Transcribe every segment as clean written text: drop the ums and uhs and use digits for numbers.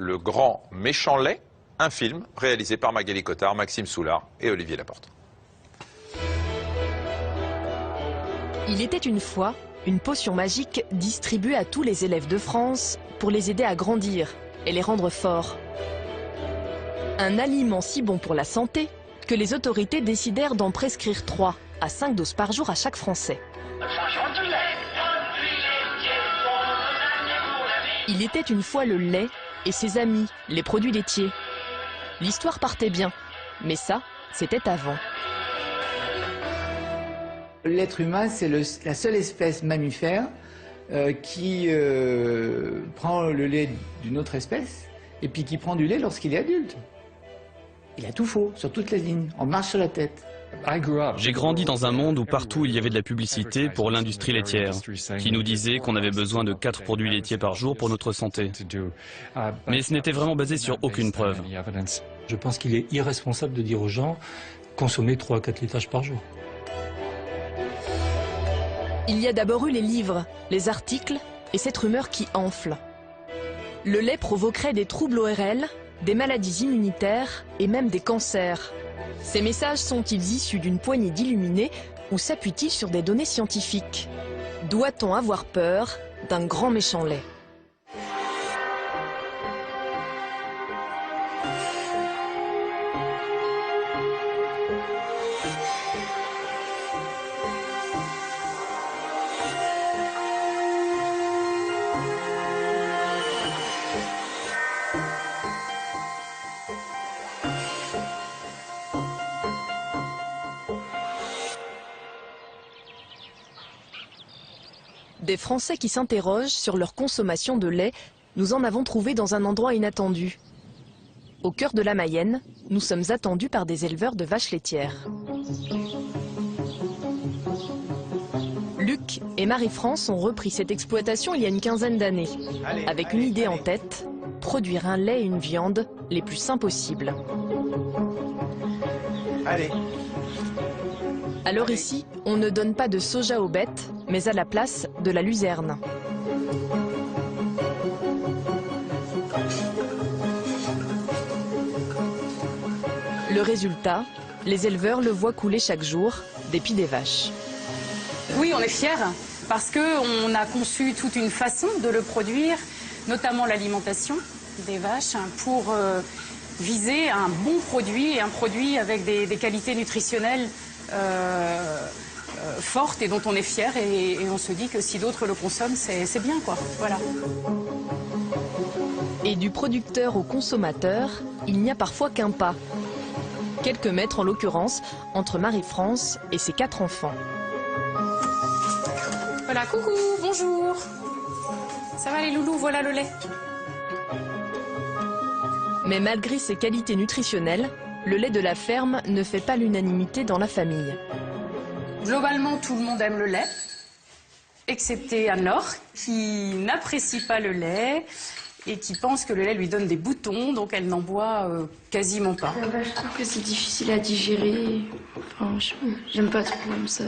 Le Grand Méchant Lait, un film réalisé par Magali Cotard, Maxime Soulard et Olivier Laporte. Il était une fois une potion magique distribuée à tous les élèves de France pour les aider à grandir et les rendre forts. Un aliment si bon pour la santé que les autorités décidèrent d'en prescrire 3 à 5 doses par jour à chaque Français. Il était une fois le lait et ses amis, les produits laitiers. L'histoire partait bien, mais ça, c'était avant. L'être humain, c'est la seule espèce mammifère qui prend le lait d'une autre espèce et puis qui prend du lait lorsqu'il est adulte. Il a tout faux, sur toutes les lignes, on marche sur la tête. J'ai grandi dans un monde où partout il y avait de la publicité pour l'industrie laitière, qui nous disait qu'on avait besoin de 4 produits laitiers par jour pour notre santé. Mais ce n'était vraiment basé sur aucune preuve. Je pense qu'il est irresponsable de dire aux gens consommer 3 à 4 laitages par jour. Il y a d'abord eu les livres, les articles et cette rumeur qui enfle. Le lait provoquerait des troubles ORL, des maladies immunitaires et même des cancers. Ces messages sont-ils issus d'une poignée d'illuminés ou s'appuient-ils sur des données scientifiques? Doit-on avoir peur d'un grand méchant lait? Des Français qui s'interrogent sur leur consommation de lait, nous en avons trouvé dans un endroit inattendu. Au cœur de la Mayenne, nous sommes attendus par des éleveurs de vaches laitières. Luc et Marie-France ont repris cette exploitation il y a une quinzaine d'années, avec une idée en tête, produire un lait et une viande les plus sains possibles. Allez. Alors ici, on ne donne pas de soja aux bêtes, mais à la place de la luzerne. Le résultat, les éleveurs le voient couler chaque jour, des pieds des vaches. Oui, on est fiers parce qu'on a conçu toute une façon de le produire, notamment l'alimentation des vaches, pour viser un bon produit et un produit avec des qualités nutritionnelles forte et dont on est fier et on se dit que si d'autres le consomment, c'est bien quoi. Voilà. Et du producteur au consommateur, il n'y a parfois qu'un pas. Quelques mètres en l'occurrence, entre Marie-France et ses 4 enfants. Voilà, coucou, bonjour. Ça va les loulous, voilà le lait. Mais malgré ses qualités nutritionnelles, le lait de la ferme ne fait pas l'unanimité dans la famille. Globalement, tout le monde aime le lait, excepté Anne-Laure, qui n'apprécie pas le lait et qui pense que le lait lui donne des boutons, donc elle n'en boit quasiment pas. Je trouve que c'est difficile à digérer. Enfin, j'aime pas trop comme ça.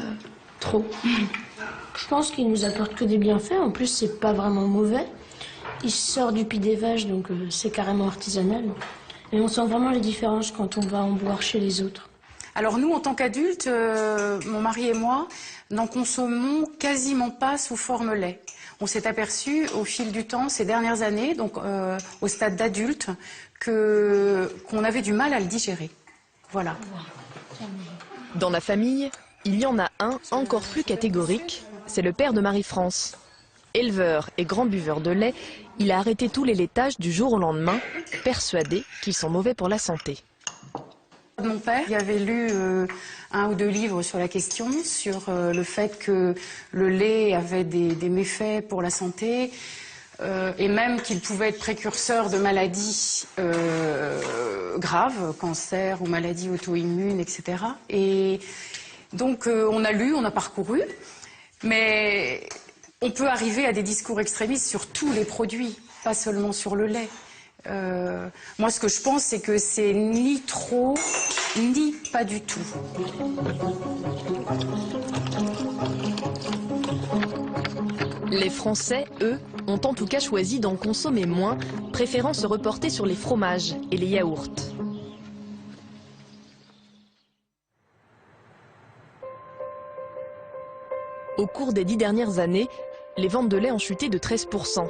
Trop. Je pense qu'il nous apporte que des bienfaits. En plus, c'est pas vraiment mauvais. Il sort du pied des vaches, donc c'est carrément artisanal. Et on sent vraiment les différences quand on va en boire chez les autres. Alors nous, en tant qu'adultes, mon mari et moi, n'en consommons quasiment pas sous forme lait. On s'est aperçu au fil du temps, ces dernières années, donc au stade d'adulte, qu'on avait du mal à le digérer. Voilà. Dans la famille, il y en a un encore plus catégorique, c'est le père de Marie-France. Éleveur et grand buveur de lait, il a arrêté tous les laitages du jour au lendemain, persuadé qu'ils sont mauvais pour la santé. Mon père il avait lu 1 ou 2 livres sur la question, sur le fait que le lait avait des méfaits pour la santé et même qu'il pouvait être précurseur de maladies graves, cancer ou maladies auto-immunes, etc. Et donc on a lu, on a parcouru, mais on peut arriver à des discours extrémistes sur tous les produits, pas seulement sur le lait. Moi, ce que je pense, c'est que c'est ni trop, ni pas du tout. Les Français, eux, ont en tout cas choisi d'en consommer moins, préférant se reporter sur les fromages et les yaourts. Au cours des 10 dernières années, les ventes de lait ont chuté de 13%.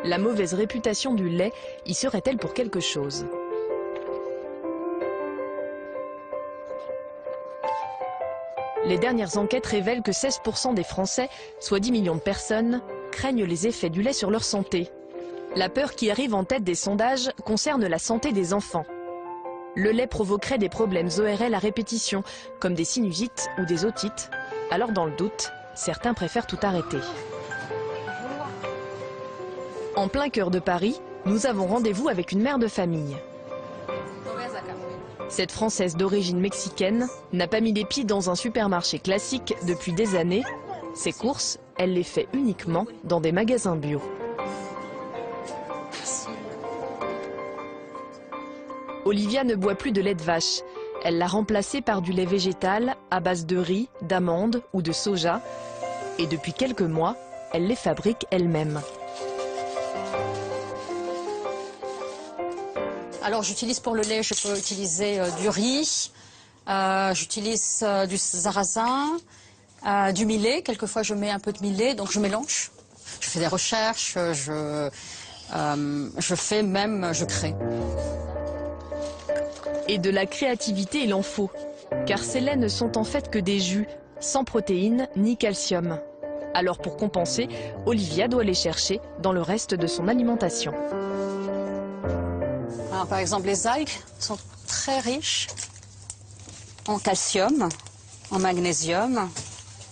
La mauvaise réputation du lait y serait-elle pour quelque chose? Les dernières enquêtes révèlent que 16% des Français, soit 10 millions de personnes, craignent les effets du lait sur leur santé. La peur qui arrive en tête des sondages concerne la santé des enfants. Le lait provoquerait des problèmes ORL à répétition, comme des sinusites ou des otites. Alors dans le doute, certains préfèrent tout arrêter. En plein cœur de Paris, nous avons rendez-vous avec une mère de famille. Cette Française d'origine mexicaine n'a pas mis les pieds dans un supermarché classique depuis des années. Ses courses, elle les fait uniquement dans des magasins bio. Olivia ne boit plus de lait de vache. Elle l'a remplacé par du lait végétal à base de riz, d'amandes ou de soja. Et depuis quelques mois, elle les fabrique elle-même. Alors j'utilise pour le lait, je peux utiliser du riz, j'utilise du sarrasin, du millet. Quelquefois je mets un peu de millet, donc je mélange. Je fais des recherches, je crée. Et de la créativité, il en faut. Car ces laits ne sont en fait que des jus, sans protéines ni calcium. Alors pour compenser, Olivia doit les chercher dans le reste de son alimentation. Alors, par exemple, les algues sont très riches en calcium, en magnésium.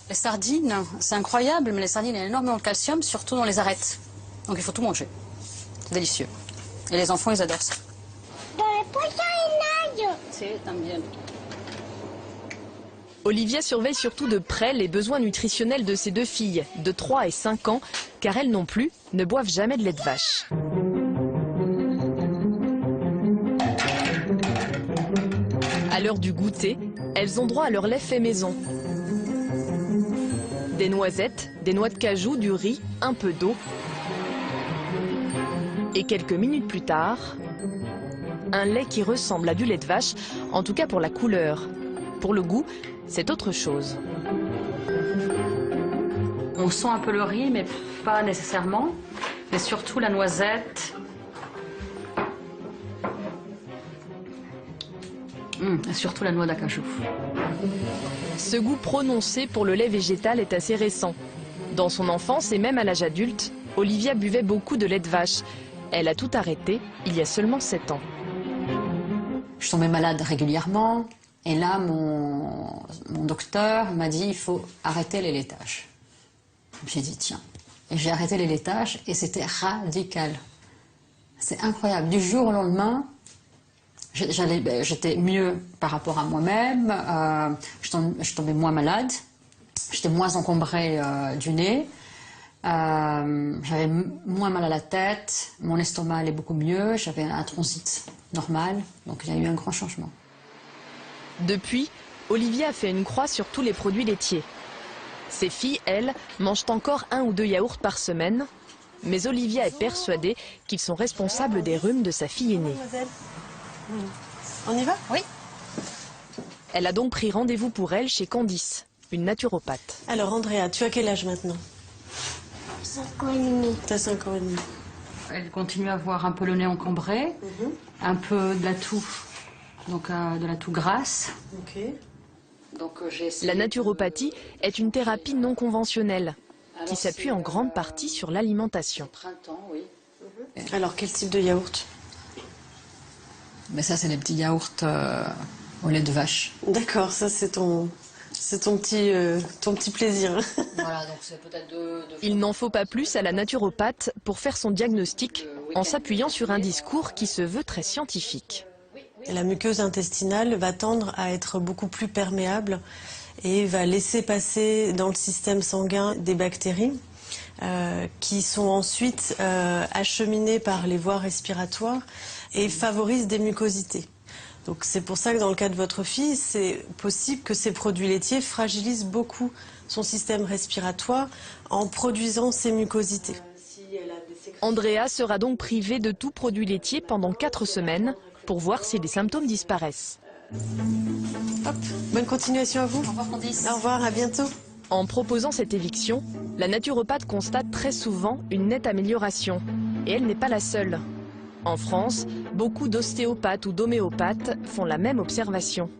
Les sardines, c'est incroyable, mais les sardines ont énormément de calcium, surtout dans les arêtes. Donc il faut tout manger. C'est délicieux. Et les enfants, ils adorent ça. Olivia surveille surtout de près les besoins nutritionnels de ses deux filles, de 3 et 5 ans, car elles non plus ne boivent jamais de lait de vache. À l'heure du goûter, elles ont droit à leur lait fait maison. Des noisettes, des noix de cajou, du riz, un peu d'eau. Et quelques minutes plus tard, un lait qui ressemble à du lait de vache, en tout cas pour la couleur. Pour le goût, c'est autre chose. On sent un peu le riz, mais pas nécessairement. Mais surtout la noisette. Et surtout la noix d'acajou. Ce goût prononcé pour le lait végétal est assez récent. Dans son enfance et même à l'âge adulte, Olivia buvait beaucoup de lait de vache. Elle a tout arrêté il y a seulement 7 ans. Je tombais malade régulièrement. Et là, mon docteur m'a dit il faut arrêter les laitages. J'ai dit tiens. Et j'ai arrêté les laitages et c'était radical. C'est incroyable. Du jour au lendemain, j'étais mieux par rapport à moi-même. Je tombais moins malade. J'étais moins encombrée du nez. J'avais moins mal à la tête. Mon estomac allait beaucoup mieux. J'avais un transit normal. Donc il y a eu un grand changement. Depuis, Olivia a fait une croix sur tous les produits laitiers. Ses filles, elles, mangent encore 1 ou 2 yaourts par semaine. Mais Olivia est persuadée qu'ils sont responsables des rhumes de sa fille aînée. On y va? Oui. Elle a donc pris rendez-vous pour elle chez Candice, une naturopathe. Alors Andrea, tu as quel âge maintenant? 5 ans et demi. T'as 5 ans et demi. Elle continue à avoir un peu le nez encombré, un peu de la toux, donc de la toux grasse. Ok. Donc, la naturopathie est une thérapie non conventionnelle qui s'appuie en grande partie sur l'alimentation. Oui. Alors quel type de yaourt? Mais ça, c'est les petits yaourts au lait de vache. D'accord, ça c'est ton petit plaisir. Voilà, donc c'est peut-être Il n'en faut pas plus à la naturopathe pour faire son diagnostic en s'appuyant sur un discours qui se veut très scientifique. La muqueuse intestinale va tendre à être beaucoup plus perméable et va laisser passer dans le système sanguin des bactéries qui sont ensuite acheminées par les voies respiratoires et favorisent des mucosités. Donc c'est pour ça que dans le cas de votre fille, c'est possible que ces produits laitiers fragilisent beaucoup son système respiratoire en produisant ces mucosités. Andrea sera donc privée de tout produit laitier pendant 4 semaines pour voir si les symptômes disparaissent. Hop, bonne continuation à vous. Au revoir Candice. Au revoir, à bientôt. En proposant cette éviction, la naturopathe constate très souvent une nette amélioration. Et elle n'est pas la seule. En France, beaucoup d'ostéopathes ou d'homéopathes font la même observation.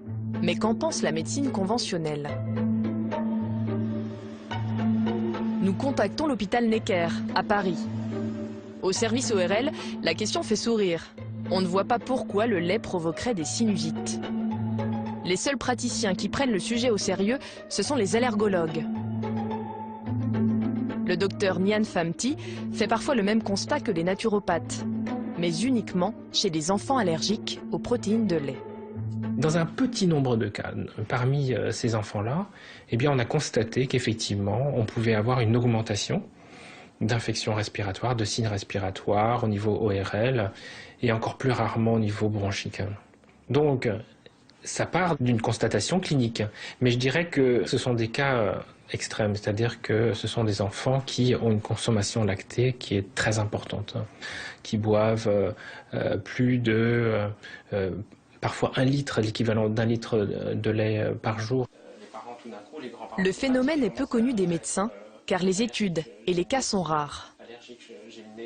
Mais qu'en pense la médecine conventionnelle? Nous contactons l'hôpital Necker, à Paris. Au service ORL, la question fait sourire. On ne voit pas pourquoi le lait provoquerait des sinusites. Les seuls praticiens qui prennent le sujet au sérieux, ce sont les allergologues. Le docteur Nian Famti fait parfois le même constat que les naturopathes, mais uniquement chez les enfants allergiques aux protéines de lait. Dans un petit nombre de cas, parmi ces enfants-là, eh bien, on a constaté qu'effectivement, on pouvait avoir une augmentation d'infections respiratoires, de signes respiratoires au niveau ORL et encore plus rarement au niveau bronchique. Donc, ça part d'une constatation clinique. Mais je dirais que ce sont des cas extrêmes, c'est-à-dire que ce sont des enfants qui ont une consommation lactée qui est très importante, qui boivent plus de... parfois 1 litre, l'équivalent d'1 litre de lait par jour. Le phénomène est peu connu des médecins, car les études et les cas sont rares.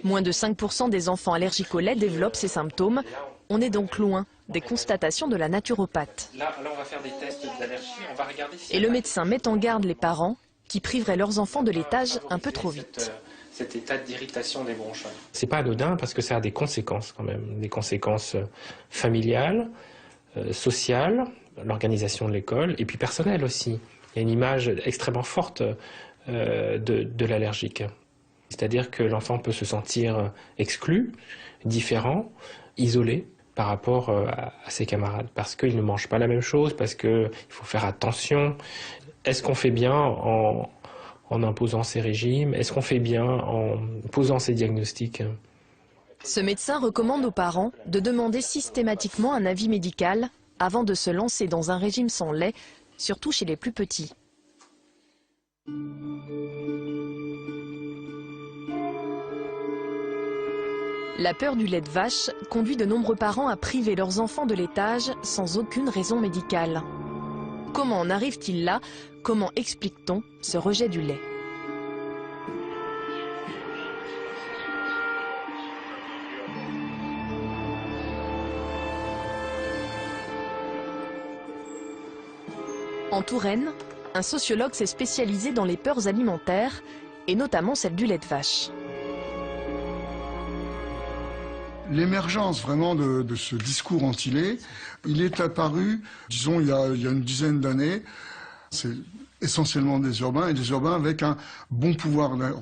Moins de 5% des enfants allergiques au lait développent ces symptômes. On est donc loin des constatations de la naturopathe. Là, on va faire des tests d'allergie, on va regarder si... Et le médecin met en garde les parents qui priveraient leurs enfants de laitage un peu trop vite. Cet état d'irritation des bronches. C'est pas anodin parce que ça a des conséquences quand même, des conséquences familiales, sociales, l'organisation de l'école et puis personnelle aussi. Il y a une image extrêmement forte de l'allergique. C'est-à-dire que l'enfant peut se sentir exclu, différent, isolé par rapport à ses camarades parce qu'il ne mange pas la même chose, parce qu'il faut faire attention. Est-ce qu'on fait bien en imposant ces régimes? Est-ce qu'on fait bien en posant ces diagnostics? Ce médecin recommande aux parents de demander systématiquement un avis médical avant de se lancer dans un régime sans lait, surtout chez les plus petits. La peur du lait de vache conduit de nombreux parents à priver leurs enfants de laitage sans aucune raison médicale. Comment en arrive-t-il là? Comment explique-t-on ce rejet du lait? En Touraine, un sociologue s'est spécialisé dans les peurs alimentaires, et notamment celle du lait de vache. L'émergence vraiment de ce discours anti-lait, il est apparu, disons, il y a une dizaine d'années. C'est essentiellement des urbains, et des urbains avec un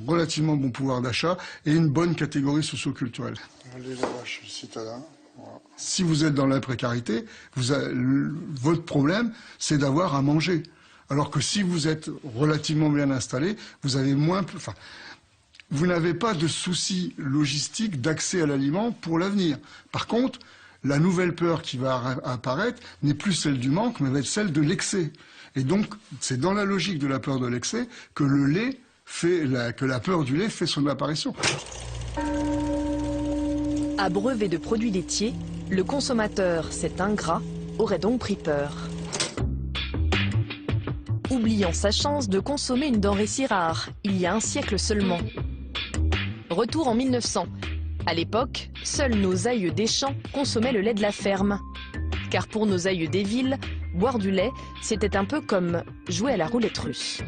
relativement bon pouvoir d'achat et une bonne catégorie socio-culturelle. Les vaches citadins. Voilà. Si vous êtes dans la précarité, votre problème, c'est d'avoir à manger. Alors que si vous êtes relativement bien installé, vous avez vous n'avez pas de souci logistique d'accès à l'aliment pour l'avenir. Par contre, la nouvelle peur qui va apparaître n'est plus celle du manque, mais va être celle de l'excès. Et donc, c'est dans la logique de la peur de l'excès que que la peur du lait fait son apparition. Abreuvé de produits laitiers, le consommateur, cet ingrat, aurait donc pris peur. Oubliant sa chance de consommer une denrée si rare, il y a un siècle seulement. Retour en 1900. À l'époque, seuls nos aïeux des champs consommaient le lait de la ferme. Car pour nos aïeux des villes, boire du lait, c'était un peu comme jouer à la roulette russe.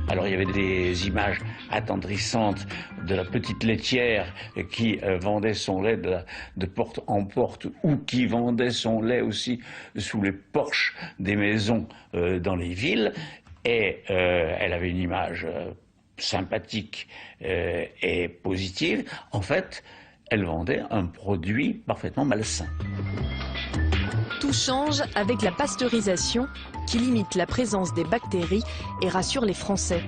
Alors il y avait des images attendrissantes de la petite laitière qui vendait son lait de porte en porte ou qui vendait son lait aussi sous les porches des maisons dans les villes. Et elle avait une image sympathique et positive. En fait, elle vendait un produit parfaitement malsain. Tout change avec la pasteurisation qui limite la présence des bactéries et rassure les Français.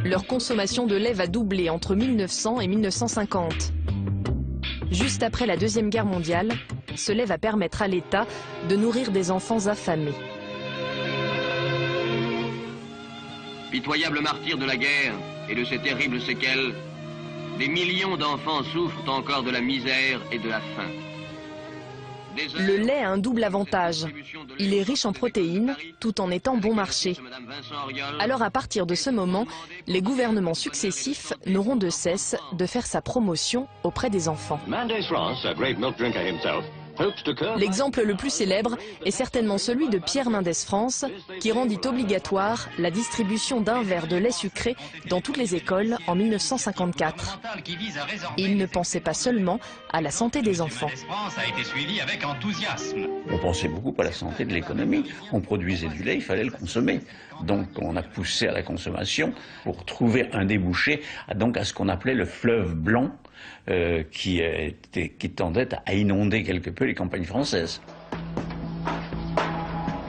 Leur consommation de lait va doubler entre 1900 et 1950. Juste après la Deuxième Guerre mondiale, ce lait va permettre à l'État de nourrir des enfants affamés. Pitoyable martyr de la guerre et de ses terribles séquelles, des millions d'enfants souffrent encore de la misère et de la faim. Le lait a un double avantage. Il est riche en protéines, tout en étant bon marché. Alors à partir de ce moment, les gouvernements successifs n'auront de cesse de faire sa promotion auprès des enfants. L'exemple le plus célèbre est certainement celui de Pierre Mendès France, qui rendit obligatoire la distribution d'un verre de lait sucré dans toutes les écoles en 1954. Il ne pensait pas seulement à la santé des enfants. On pensait beaucoup à la santé de l'économie. On produisait du lait, il fallait le consommer. Donc on a poussé à la consommation pour trouver un débouché donc à ce qu'on appelait le fleuve blanc, qui tendait à inonder quelque peu les campagnes françaises.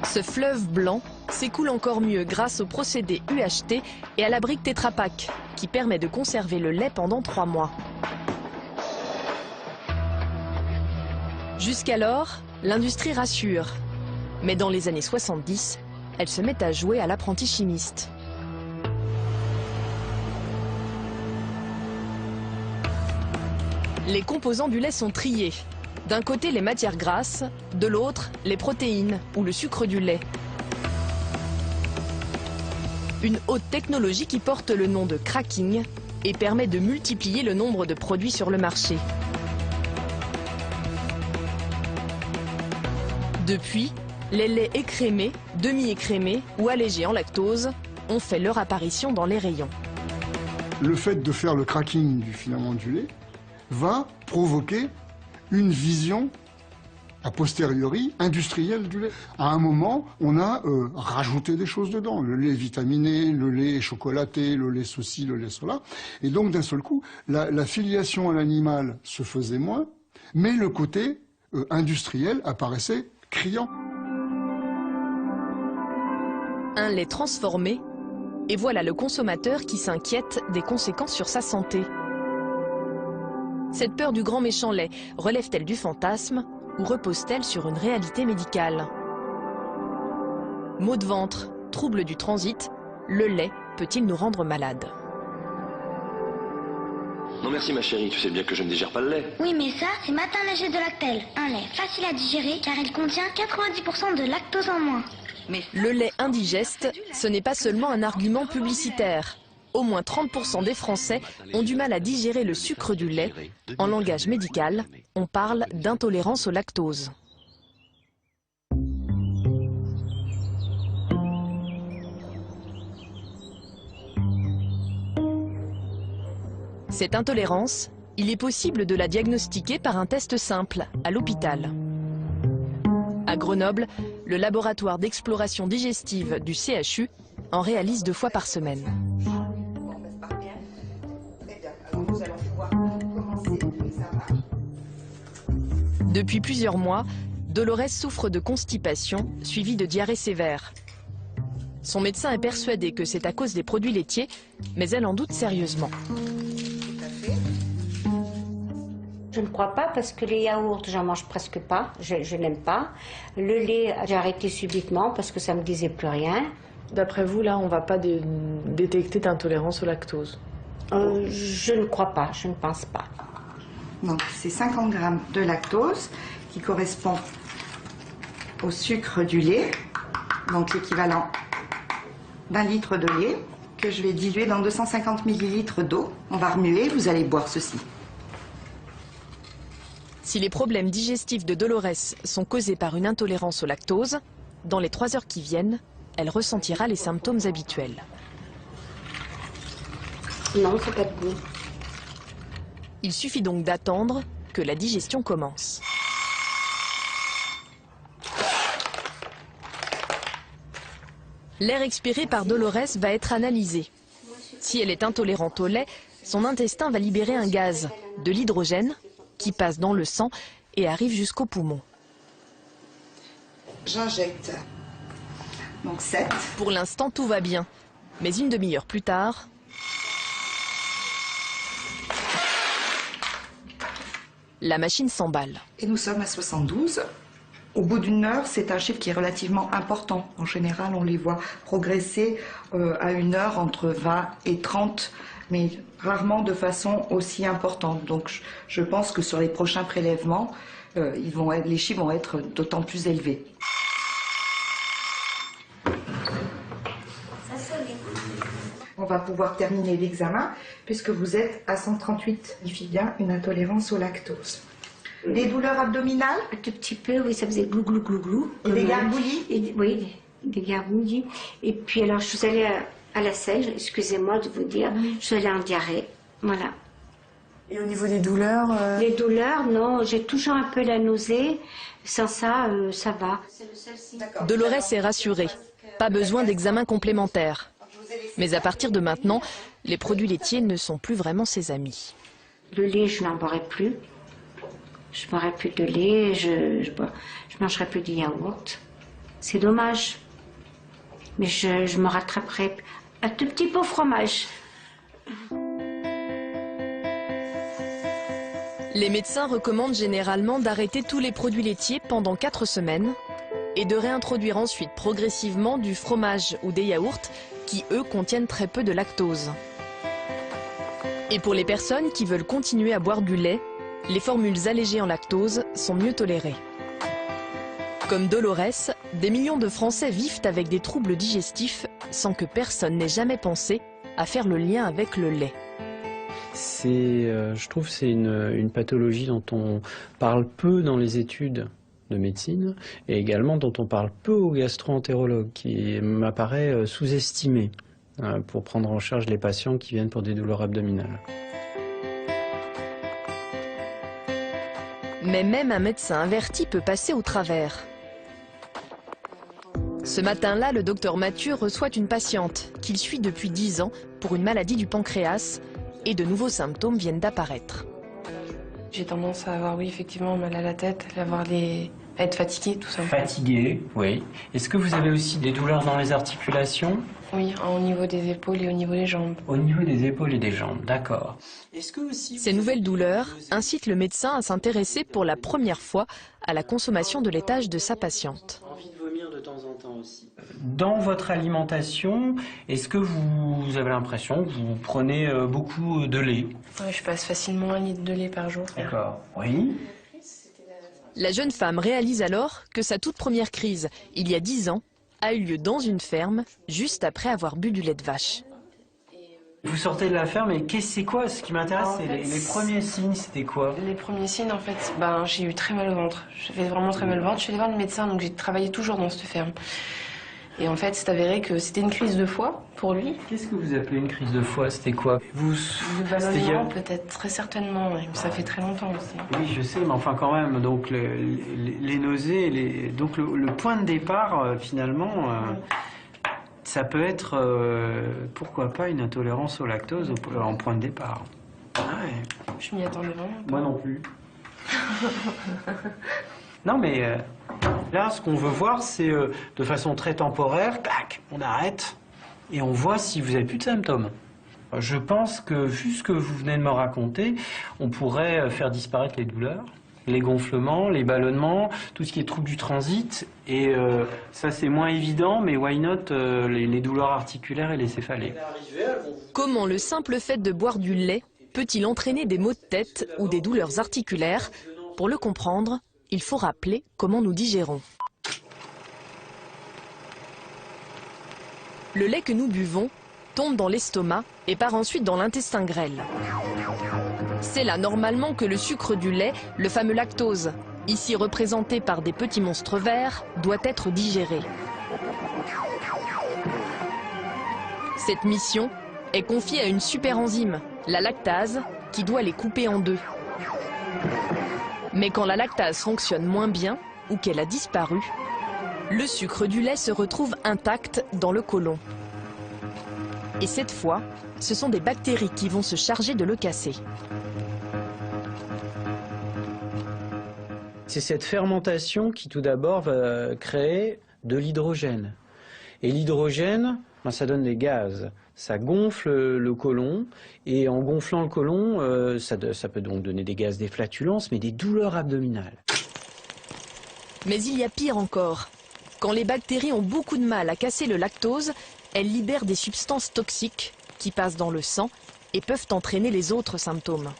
Ce fleuve blanc s'écoule encore mieux grâce au procédé UHT et à la brique Tetra Pak, qui permet de conserver le lait pendant 3 mois. Jusqu'alors, l'industrie rassure. Mais dans les années 70, elle se met à jouer à l'apprenti chimiste. Les composants du lait sont triés. D'un côté, les matières grasses, de l'autre, les protéines ou le sucre du lait. Une haute technologie qui porte le nom de cracking et permet de multiplier le nombre de produits sur le marché. Depuis, les laits écrémés, demi-écrémés ou allégés en lactose ont fait leur apparition dans les rayons. Le fait de faire le cracking du filament du lait va provoquer une vision a posteriori industrielle du lait. À un moment, on a rajouté des choses dedans. Le lait vitaminé, le lait chocolaté, le lait ceci, le lait cela. Et donc d'un seul coup, la filiation à l'animal se faisait moins, mais le côté industriel apparaissait criant. Un lait transformé, et voilà le consommateur qui s'inquiète des conséquences sur sa santé. Cette peur du grand méchant lait relève-t-elle du fantasme ou repose-t-elle sur une réalité médicale? Maux de ventre, troubles du transit, le lait peut-il nous rendre malades? Non merci ma chérie, tu sais bien que je ne digère pas le lait. Oui mais ça, c'est Matin Léger de Lactel. Un lait facile à digérer car il contient 90% de lactose en moins. Le lait indigeste, ce n'est pas seulement un argument publicitaire. Au moins 30% des Français ont du mal à digérer le sucre du lait. En langage médical, on parle d'intolérance au lactose. Cette intolérance, il est possible de la diagnostiquer par un test simple, à l'hôpital. À Grenoble, le laboratoire d'exploration digestive du CHU en réalise 2 fois par semaine. Depuis plusieurs mois, Dolores souffre de constipation suivie de diarrhée sévère. Son médecin est persuadé que c'est à cause des produits laitiers, mais elle en doute sérieusement. Je ne crois pas parce que les yaourts, j'en mange presque pas, je n'aime pas. Le lait, j'ai arrêté subitement parce que ça me disait plus rien. D'après vous, là, on ne va pas détecter d'intolérance au lactose? Je ne crois pas, je ne pense pas. Donc c'est 50 grammes de lactose qui correspond au sucre du lait, donc l'équivalent d'1 litre de lait que je vais diluer dans 250 ml d'eau. On va remuer, vous allez boire ceci. Si les problèmes digestifs de Dolores sont causés par une intolérance au lactose, dans les 3 heures qui viennent, elle ressentira les symptômes habituels. Non, c'est pas de goût. Il suffit donc d'attendre que la digestion commence. L'air expiré par Dolores va être analysé. Si elle est intolérante au lait, son intestin va libérer un gaz, de l'hydrogène, qui passe dans le sang et arrive jusqu'au poumon. J'injecte. Donc 7. Pour l'instant, tout va bien. Mais une demi-heure plus tard... la machine s'emballe. Et nous sommes à 72. Au bout d'une heure, c'est un chiffre qui est relativement important. En général, on les voit progresser à une heure entre 20 et 30, mais rarement de façon aussi importante. Donc je pense que sur les prochains prélèvements, les chiffres vont être d'autant plus élevés. On va pouvoir terminer l'examen puisque vous êtes à 138. Il signifie bien une intolérance au lactose. Des douleurs abdominales? Un tout petit peu, oui, ça faisait glou glou glou glou. Et des gargouillis? Oui, des gargouillis. Et puis alors je suis allée à la selle, excusez-moi de vous dire, je suis allée en diarrhée, voilà. Et au niveau des douleurs Les douleurs, non, j'ai toujours un peu la nausée, sans ça, ça va. Dolores est rassurée, pas besoin d'examen complémentaire. Mais à partir de maintenant, les produits laitiers ne sont plus vraiment ses amis. Le lait, je n'en boirai plus. Je ne boirai plus de lait, je mangerai plus de yaourt. C'est dommage. Mais je me rattraperai un tout petit peu au fromage. Les médecins recommandent généralement d'arrêter tous les produits laitiers pendant 4 semaines et de réintroduire ensuite progressivement du fromage ou des yaourts qui, eux, contiennent très peu de lactose. Et pour les personnes qui veulent continuer à boire du lait, les formules allégées en lactose sont mieux tolérées. Comme Dolores, des millions de Français vivent avec des troubles digestifs sans que personne n'ait jamais pensé à faire le lien avec le lait. Je trouve que c'est une pathologie dont on parle peu dans les études de médecine et également dont on parle peu aux gastro-entérologues, qui m'apparaît sous-estimé pour prendre en charge les patients qui viennent pour des douleurs abdominales. Mais même un médecin averti peut passer au travers. Ce matin-là, le docteur Mathieu reçoit une patiente qu'il suit depuis 10 ans pour une maladie du pancréas et de nouveaux symptômes viennent d'apparaître. J'ai tendance à avoir, oui, effectivement, mal à la tête, à être fatiguée, tout simplement. Fatigué, oui. Est-ce que vous avez aussi des douleurs dans les articulations? Oui, au niveau des épaules et au niveau des jambes. Au niveau des épaules et des jambes, d'accord. Ces nouvelles douleurs incitent le médecin à s'intéresser pour la première fois à la consommation de laitage de sa patiente. Envie de vomir de temps en temps aussi. Dans votre alimentation, est-ce que vous avez l'impression que vous prenez beaucoup de lait? Oui, je passe facilement 1 litre de lait par jour. D'accord, oui. La jeune femme réalise alors que sa toute première crise, il y a 10 ans, a eu lieu dans une ferme, juste après avoir bu du lait de vache. Vous sortez de la ferme et c'est quoi? Ce qui m'intéresse, c'est les premiers signes, c'était quoi? Les premiers signes, en fait, j'ai eu très mal au ventre. J'avais vraiment très mal au ventre. Je suis allée voir le médecin, donc j'ai travaillé toujours dans cette ferme. Et en fait, c'est avéré que c'était une crise de foie pour lui. Qu'est-ce que vous appelez une crise de foie? C'était quoi? Le ballonnement, peut-être, très certainement. Oui. Ça fait très longtemps aussi. Oui, je sais, mais enfin quand même, donc les nausées, donc le point de départ, finalement, ça peut être, pourquoi pas, une intolérance au lactose en point de départ. Ah ouais. Je m'y attendais vraiment pas. Moi non plus. Non, mais là, ce qu'on veut voir, c'est de façon très temporaire, clac, on arrête et on voit si vous n'avez plus de symptômes. Je pense que, vu ce que vous venez de me raconter, on pourrait faire disparaître les douleurs, les gonflements, les ballonnements, tout ce qui est trouble du transit. Et ça, c'est moins évident, mais why not les douleurs articulaires et les céphalées. Comment le simple fait de boire du lait peut-il entraîner des maux de tête ou des douleurs articulaires? Pour le comprendre, il faut rappeler comment nous digérons. Le lait que nous buvons tombe dans l'estomac et part ensuite dans l'intestin grêle. C'est là normalement que le sucre du lait, le fameux lactose, ici représenté par des petits monstres verts, doit être digéré. Cette mission est confiée à une super enzyme, la lactase, qui doit les couper en deux. Mais quand la lactase fonctionne moins bien ou qu'elle a disparu, le sucre du lait se retrouve intact dans le côlon. Et cette fois, ce sont des bactéries qui vont se charger de le casser. C'est cette fermentation qui tout d'abord va créer de l'hydrogène. Et l'hydrogène, ça donne des gaz. ça gonfle le côlon, et en gonflant le côlon, ça peut donc donner des gaz, des flatulences, mais des douleurs abdominales. Mais il y a pire encore. Quand les bactéries ont beaucoup de mal à casser le lactose, elles libèrent des substances toxiques qui passent dans le sang et peuvent entraîner les autres symptômes.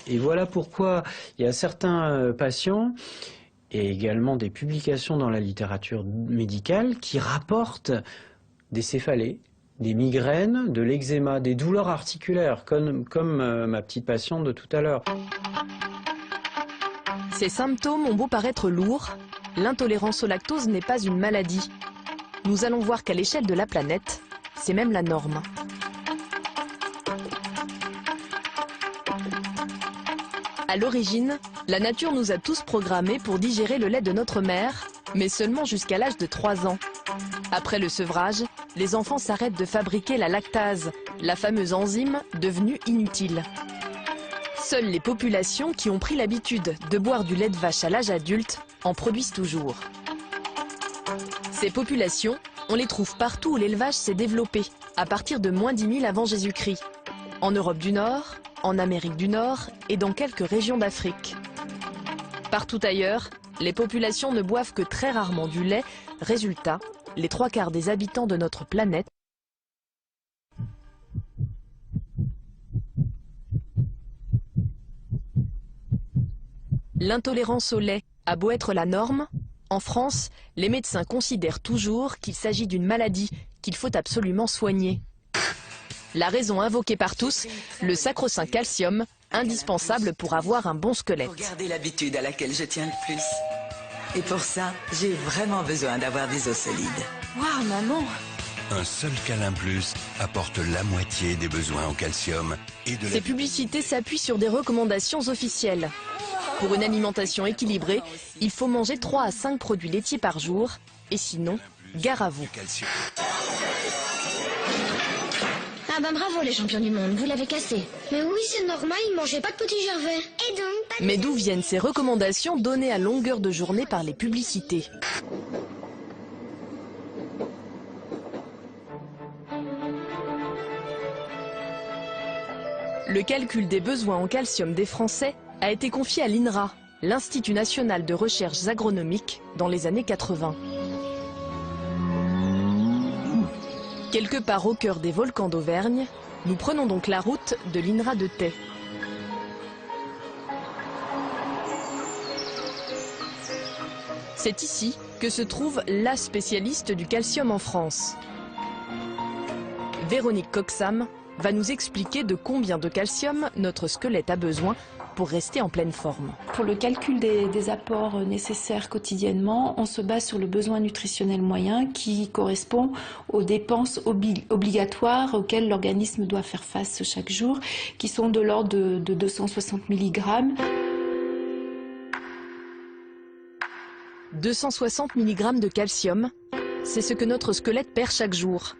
Et voilà pourquoi il y a certains patients, et également des publications dans la littérature médicale, qui rapportent des céphalées, des migraines, de l'eczéma, des douleurs articulaires, comme ma petite patiente de tout à l'heure. Ces symptômes ont beau paraître lourds, l'intolérance au lactose n'est pas une maladie. Nous allons voir qu'à l'échelle de la planète, c'est même la norme. À l'origine, la nature nous a tous programmés pour digérer le lait de notre mère, mais seulement jusqu'à l'âge de 3 ans. Après le sevrage, les enfants s'arrêtent de fabriquer la lactase, la fameuse enzyme devenue inutile. Seules les populations qui ont pris l'habitude de boire du lait de vache à l'âge adulte en produisent toujours. Ces populations, on les trouve partout où l'élevage s'est développé, à partir de moins 10 000 avant Jésus-Christ. En Europe du Nord, en Amérique du Nord et dans quelques régions d'Afrique. Partout ailleurs, les populations ne boivent que très rarement du lait. Résultat, les 3/4 des habitants de notre planète L'intolérance au lait a beau être la norme, en France, les médecins considèrent toujours qu'il s'agit d'une maladie qu'il faut absolument soigner. La raison invoquée par tous, le sacro-saint calcium, indispensable pour avoir un bon squelette. Regardez l'habitude à laquelle je tiens le plus. Et pour ça, j'ai vraiment besoin d'avoir des os solides. Waouh, maman! Un seul câlin plus apporte la moitié des besoins en calcium et de la... Ces publicités s'appuient sur des recommandations officielles. Pour une alimentation équilibrée, il faut manger 3 à 5 produits laitiers par jour, et sinon, gare à vous. Ah ben bravo les champions du monde, vous l'avez cassé. Mais oui, c'est normal, il mangeait pas de petit Gervais. Et donc, Mais d'où viennent ces recommandations données à longueur de journée par les publicités? Le calcul des besoins en calcium des Français a été confié à l'INRA, l'Institut national de recherches agronomiques, dans les années 80. Quelque part au cœur des volcans d'Auvergne, nous prenons donc la route de l'INRA de Theix. C'est ici que se trouve la spécialiste du calcium en France. Véronique Coxam va nous expliquer de combien de calcium notre squelette a besoin pour rester en pleine forme. Pour le calcul des apports nécessaires quotidiennement, on se base sur le besoin nutritionnel moyen qui correspond aux dépenses obligatoires auxquelles l'organisme doit faire face chaque jour, qui sont de l'ordre de 260 mg. 260 mg de calcium, c'est ce que notre squelette perd chaque jour.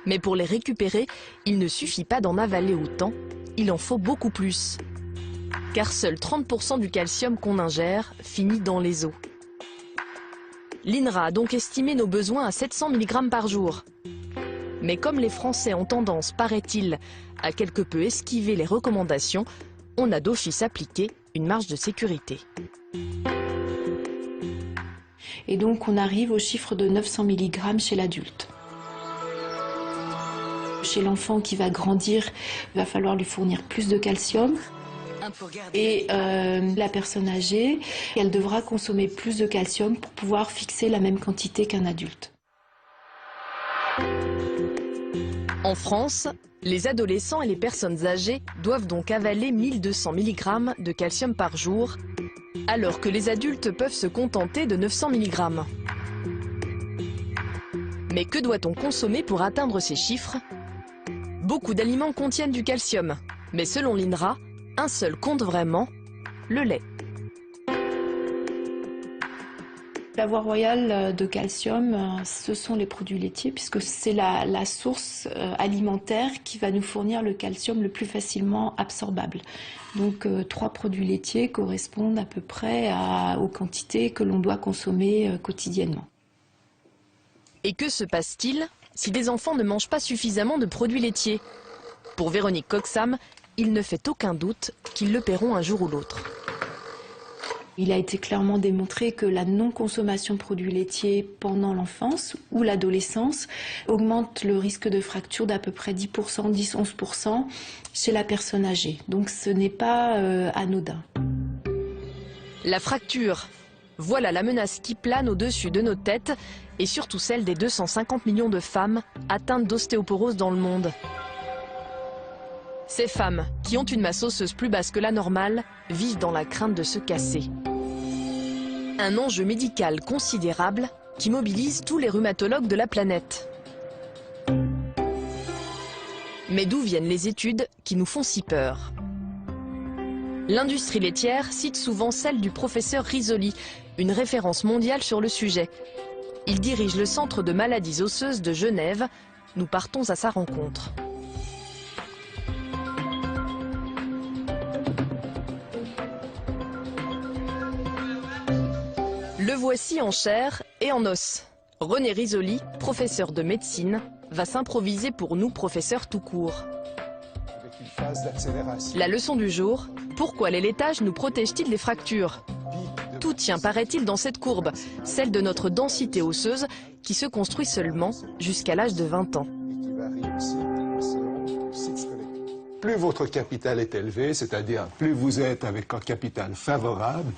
Mais pour les récupérer, il ne suffit pas d'en avaler autant, il en faut beaucoup plus. Car seul 30% du calcium qu'on ingère finit dans les os. L'INRA a donc estimé nos besoins à 700 mg par jour. Mais comme les Français ont tendance, paraît-il, à quelque peu esquiver les recommandations, on a d'office appliqué une marge de sécurité. Et donc on arrive au chiffre de 900 mg chez l'adulte. Chez l'enfant qui va grandir, il va falloir lui fournir plus de calcium. Et la personne âgée, elle devra consommer plus de calcium pour pouvoir fixer la même quantité qu'un adulte. En France, les adolescents et les personnes âgées doivent donc avaler 1200 mg de calcium par jour, alors que les adultes peuvent se contenter de 900 mg. Mais que doit-on consommer pour atteindre ces chiffres? Beaucoup d'aliments contiennent du calcium, mais selon l'INRA, un seul compte vraiment, le lait. La voie royale de calcium, ce sont les produits laitiers, puisque c'est la source alimentaire qui va nous fournir le calcium le plus facilement absorbable. Donc 3 produits laitiers correspondent à peu près aux quantités que l'on doit consommer quotidiennement. Et que se passe-t-il si des enfants ne mangent pas suffisamment de produits laitiers. Pour Véronique Coxam, il ne fait aucun doute qu'ils le paieront un jour ou l'autre. Il a été clairement démontré que la non-consommation de produits laitiers pendant l'enfance ou l'adolescence augmente le risque de fracture d'à peu près 10%, 10-11% chez la personne âgée. Donc ce n'est pas anodin. La fracture, voilà la menace qui plane au-dessus de nos têtes et surtout celle des 250 millions de femmes atteintes d'ostéoporose dans le monde. Ces femmes, qui ont une masse osseuse plus basse que la normale, vivent dans la crainte de se casser. Un enjeu médical considérable qui mobilise tous les rhumatologues de la planète. Mais d'où viennent les études qui nous font si peur? L'industrie laitière cite souvent celle du professeur Risoli, une référence mondiale sur le sujet. Il dirige le Centre de maladies osseuses de Genève. Nous partons à sa rencontre. Le voici en chair et en os. René Risoli, professeur de médecine, va s'improviser pour nous, professeurs tout court. La leçon du jour, pourquoi les laitages nous protègent-ils des fractures? Tout tient, paraît-il, dans cette courbe, celle de notre densité osseuse qui se construit seulement jusqu'à l'âge de 20 ans. Plus votre capital est élevé, c'est-à-dire plus vous êtes avec un capital favorable,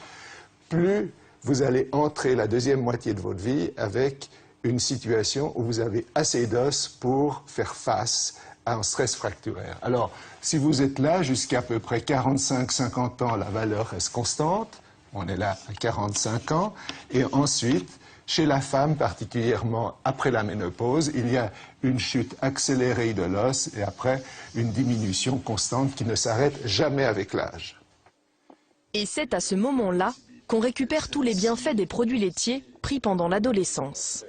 plus vous allez entrer la deuxième moitié de votre vie avec une situation où vous avez assez d'os pour faire face à un stress fracturaire. Alors, si vous êtes là jusqu'à peu près 45-50 ans, la valeur reste constante. On est là à 45 ans. Et ensuite, chez la femme, particulièrement après la ménopause, il y a une chute accélérée de l'os et après une diminution constante qui ne s'arrête jamais avec l'âge. Et c'est à ce moment-là qu'on récupère tous les bienfaits des produits laitiers pris pendant l'adolescence.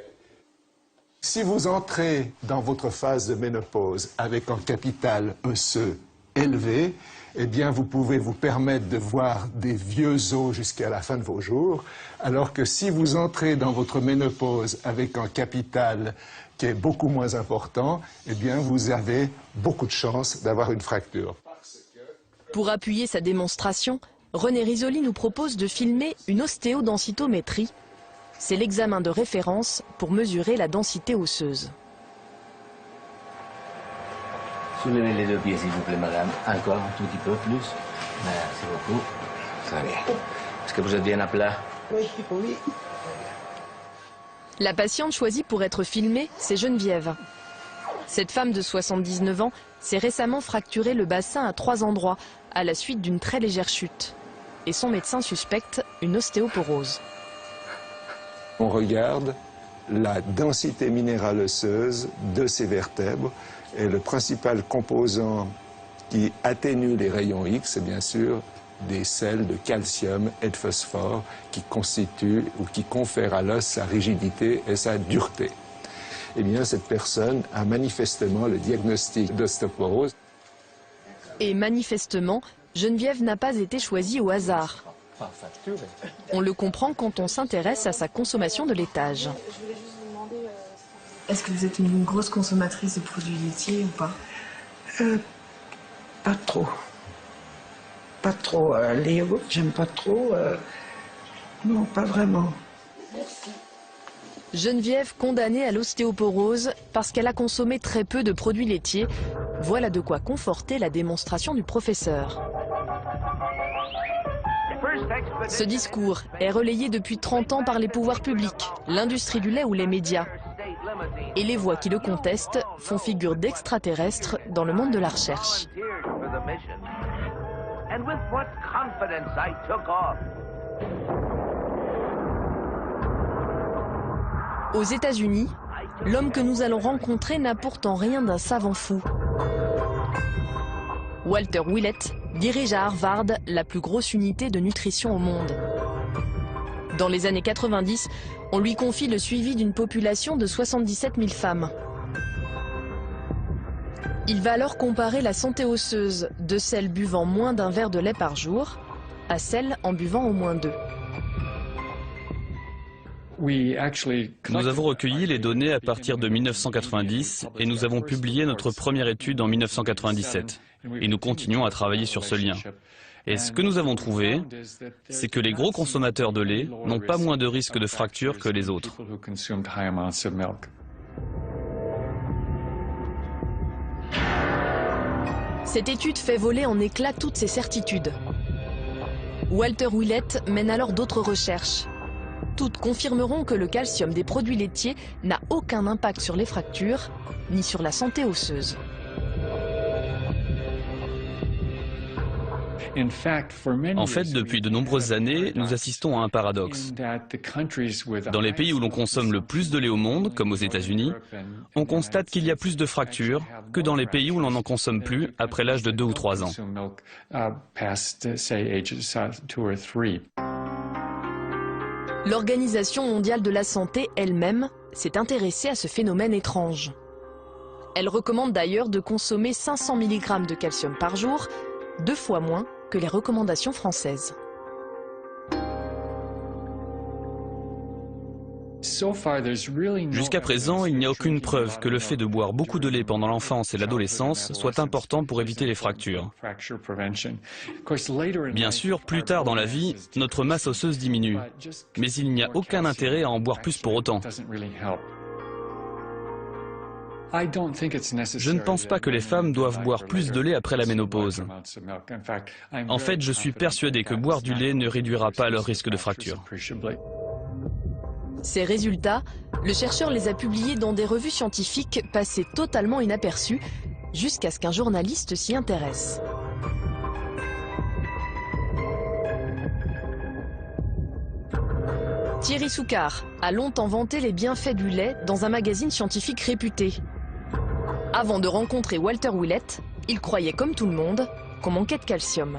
Si vous entrez dans votre phase de ménopause avec un capital osseux élevé, eh bien vous pouvez vous permettre de voir des vieux os jusqu'à la fin de vos jours, alors que si vous entrez dans votre ménopause avec un capital qui est beaucoup moins important, eh bien vous avez beaucoup de chances d'avoir une fracture. Pour appuyer sa démonstration, René Risoli nous propose de filmer une ostéodensitométrie. C'est l'examen de référence pour mesurer la densité osseuse. Soulevez les deux pieds, s'il vous plaît, madame. Encore un tout petit peu plus. Merci beaucoup. Très bien. Est-ce que vous êtes bien à plat? Oui, oui. La patiente choisie pour être filmée, c'est Geneviève. Cette femme de 79 ans s'est récemment fracturé le bassin à 3 endroits, à la suite d'une très légère chute. Et son médecin suspecte une ostéoporose. On regarde la densité minérale osseuse de ces vertèbres et le principal composant qui atténue les rayons X, c'est bien sûr des sels de calcium et de phosphore qui constituent ou qui confèrent à l'os sa rigidité et sa dureté. Eh bien, cette personne a manifestement le diagnostic d'ostéoporose. Et manifestement, Geneviève n'a pas été choisie au hasard. On le comprend quand on s'intéresse à sa consommation de laitage. Est-ce que vous êtes une grosse consommatrice de produits laitiers ou pas? Pas trop. Pas trop. Les yaourts, j'aime pas trop. Non, pas vraiment. Geneviève condamnée à l'ostéoporose parce qu'elle a consommé très peu de produits laitiers. Voilà de quoi conforter la démonstration du professeur. Ce discours est relayé depuis 30 ans par les pouvoirs publics, l'industrie du lait ou les médias. Et les voix qui le contestent font figure d'extraterrestres dans le monde de la recherche. Aux États-Unis, l'homme que nous allons rencontrer n'a pourtant rien d'un savant fou. Walter Willett dirige à Harvard la plus grosse unité de nutrition au monde. Dans les années 90, on lui confie le suivi d'une population de 77 000 femmes. Il va alors comparer la santé osseuse de celles buvant moins d'un verre de lait par jour à celles en buvant au moins 2. Nous avons recueilli les données à partir de 1990 et nous avons publié notre première étude en 1997. Et nous continuons à travailler sur ce lien. Et ce que nous avons trouvé, c'est que les gros consommateurs de lait n'ont pas moins de risques de fracture que les autres. Cette étude fait voler en éclats toutes ces certitudes. Walter Willett mène alors d'autres recherches. Toutes confirmeront que le calcium des produits laitiers n'a aucun impact sur les fractures, ni sur la santé osseuse. En fait, depuis de nombreuses années, nous assistons à un paradoxe. Dans les pays où l'on consomme le plus de lait au monde, comme aux États-Unis, on constate qu'il y a plus de fractures que dans les pays où l'on n'en consomme plus après l'âge de 2 ou 3 ans. L'Organisation mondiale de la santé elle-même s'est intéressée à ce phénomène étrange. Elle recommande d'ailleurs de consommer 500 mg de calcium par jour, 2 fois moins que les recommandations françaises. Jusqu'à présent, il n'y a aucune preuve que le fait de boire beaucoup de lait pendant l'enfance et l'adolescence soit important pour éviter les fractures. Bien sûr, plus tard dans la vie, notre masse osseuse diminue, mais il n'y a aucun intérêt à en boire plus pour autant. Je ne pense pas que les femmes doivent boire plus de lait après la ménopause. En fait, je suis persuadé que boire du lait ne réduira pas leur risque de fracture. Ces résultats, le chercheur les a publiés dans des revues scientifiques passées totalement inaperçues, jusqu'à ce qu'un journaliste s'y intéresse. Thierry Soucard a longtemps vanté les bienfaits du lait dans un magazine scientifique réputé. Avant de rencontrer Walter Willett, il croyait comme tout le monde qu'on manquait de calcium.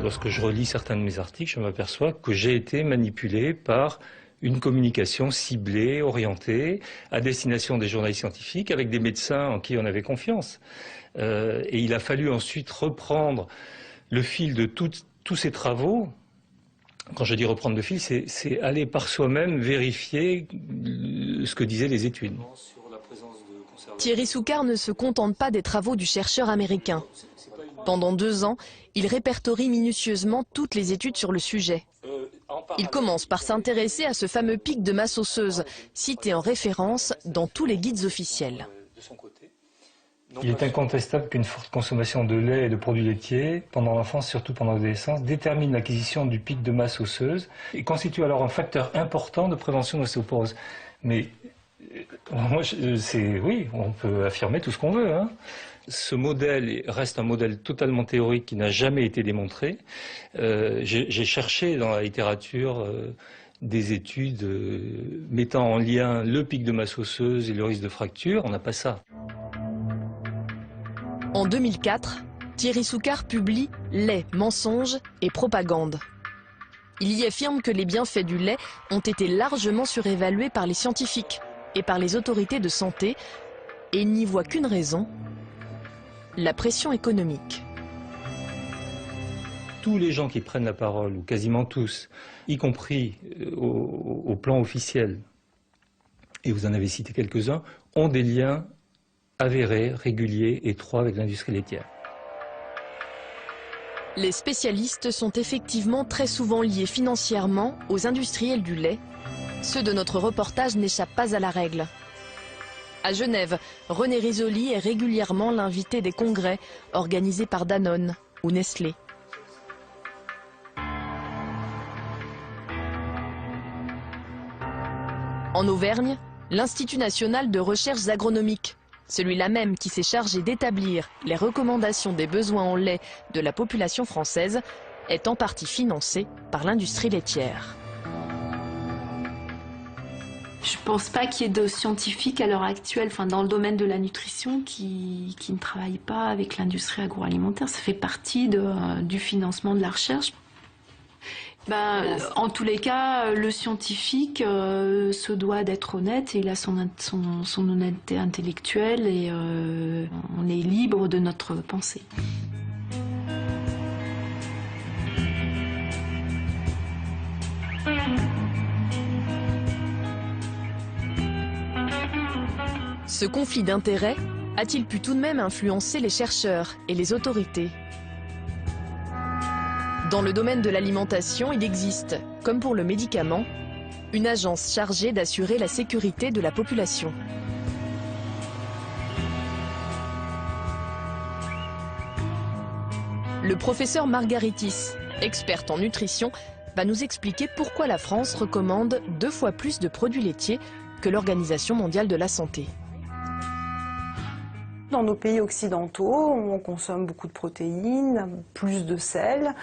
Lorsque je relis certains de mes articles, je m'aperçois que j'ai été manipulé par une communication ciblée, orientée, à destination des journalistes scientifiques, avec des médecins en qui on avait confiance. Et il a fallu ensuite reprendre le fil de tous ces travaux. Quand je dis reprendre le fil, c'est aller par soi-même vérifier ce que disaient les études. Thierry Soucard ne se contente pas des travaux du chercheur américain. Pendant 2 ans, il répertorie minutieusement toutes les études sur le sujet. Il commence par s'intéresser à ce fameux pic de masse osseuse, cité en référence dans tous les guides officiels. Il est incontestable qu'une forte consommation de lait et de produits laitiers, pendant l'enfance, surtout pendant l'adolescence, détermine l'acquisition du pic de masse osseuse et constitue alors un facteur important de prévention de l'ostéoporose. Mais moi, oui, on peut affirmer tout ce qu'on veut, hein. Ce modèle reste un modèle totalement théorique qui n'a jamais été démontré. J'ai cherché dans la littérature des études mettant en lien le pic de masse osseuse et le risque de fracture. On n'a pas ça. En 2004, Thierry Soucard publie « Lait, mensonges et propagande ». Il y affirme que les bienfaits du lait ont été largement surévalués par les scientifiques et par les autorités de santé, et il n'y voit qu'une raison, la pression économique. Tous les gens qui prennent la parole, ou quasiment tous, y compris au plan officiel, et vous en avez cité quelques-uns, ont des liens avérés, réguliers, étroits avec l'industrie laitière. Les spécialistes sont effectivement très souvent liés financièrement aux industriels du lait. Ceux de notre reportage n'échappent pas à la règle. À Genève, René Risoli est régulièrement l'invité des congrès organisés par Danone ou Nestlé. En Auvergne, l'Institut national de recherches agronomiques, celui-là même qui s'est chargé d'établir les recommandations des besoins en lait de la population française, est en partie financé par l'industrie laitière. Je ne pense pas qu'il y ait de scientifiques à l'heure actuelle, dans le domaine de la nutrition, qui ne travaillent pas avec l'industrie agroalimentaire. Ça fait partie du financement de la recherche. En tous les cas, le scientifique se doit d'être honnête et il a son honnêteté intellectuelle et on est libre de notre pensée. Ce conflit d'intérêts a-t-il pu tout de même influencer les chercheurs et les autorités? Dans le domaine de l'alimentation, il existe, comme pour le médicament, une agence chargée d'assurer la sécurité de la population. Le professeur Margaritis, experte en nutrition, va nous expliquer pourquoi la France recommande 2 fois plus de produits laitiers que l'Organisation mondiale de la santé. Dans nos pays occidentaux, on consomme beaucoup de protéines, plus de sel,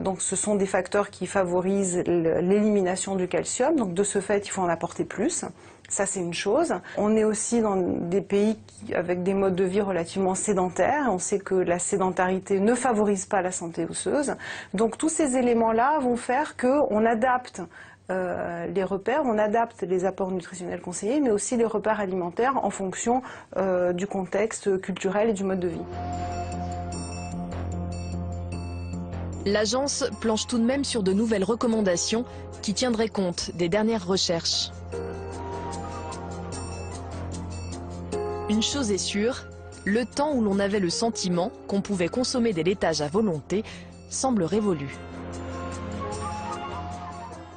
donc ce sont des facteurs qui favorisent l'élimination du calcium, donc de ce fait il faut en apporter plus. Ça c'est une chose. On est aussi dans des pays avec des modes de vie relativement sédentaires. On sait que la sédentarité ne favorise pas la santé osseuse. Donc tous ces éléments-là vont faire qu'on adapte les repères, on adapte les apports nutritionnels conseillés, mais aussi les repères alimentaires en fonction du contexte culturel et du mode de vie. L'agence planche tout de même sur de nouvelles recommandations qui tiendraient compte des dernières recherches. Une chose est sûre, le temps où l'on avait le sentiment qu'on pouvait consommer des laitages à volonté semble révolu.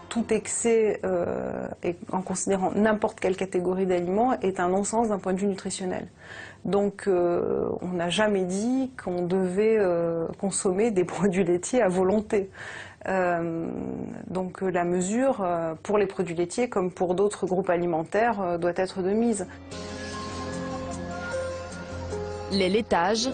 Tout excès, en considérant n'importe quelle catégorie d'aliments, est un non-sens d'un point de vue nutritionnel. Donc on n'a jamais dit qu'on devait consommer des produits laitiers à volonté. Donc la mesure, pour les produits laitiers comme pour d'autres groupes alimentaires, doit être de mise. Les laitages,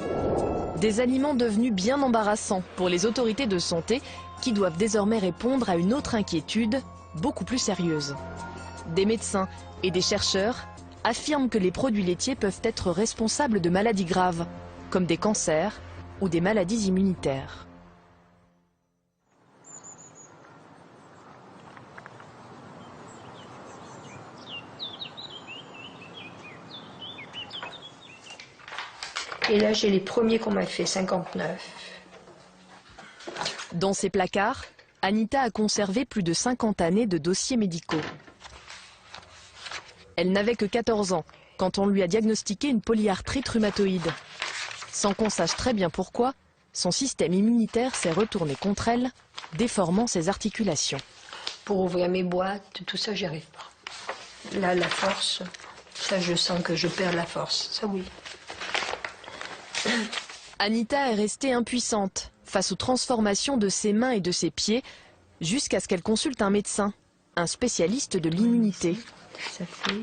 des aliments devenus bien embarrassants pour les autorités de santé qui doivent désormais répondre à une autre inquiétude beaucoup plus sérieuse. Des médecins et des chercheurs affirment que les produits laitiers peuvent être responsables de maladies graves, comme des cancers ou des maladies immunitaires. Et là, j'ai les premiers qu'on m'a fait, 59. Dans ses placards, Anita a conservé plus de 50 années de dossiers médicaux. Elle n'avait que 14 ans quand on lui a diagnostiqué une polyarthrite rhumatoïde. Sans qu'on sache très bien pourquoi, son système immunitaire s'est retourné contre elle, déformant ses articulations. Pour ouvrir mes boîtes, tout ça, j'y arrive pas. Là, la force, ça, je sens que je perds la force, ça oui. Anita est restée impuissante face aux transformations de ses mains et de ses pieds, jusqu'à ce qu'elle consulte un médecin, un spécialiste de l'immunité.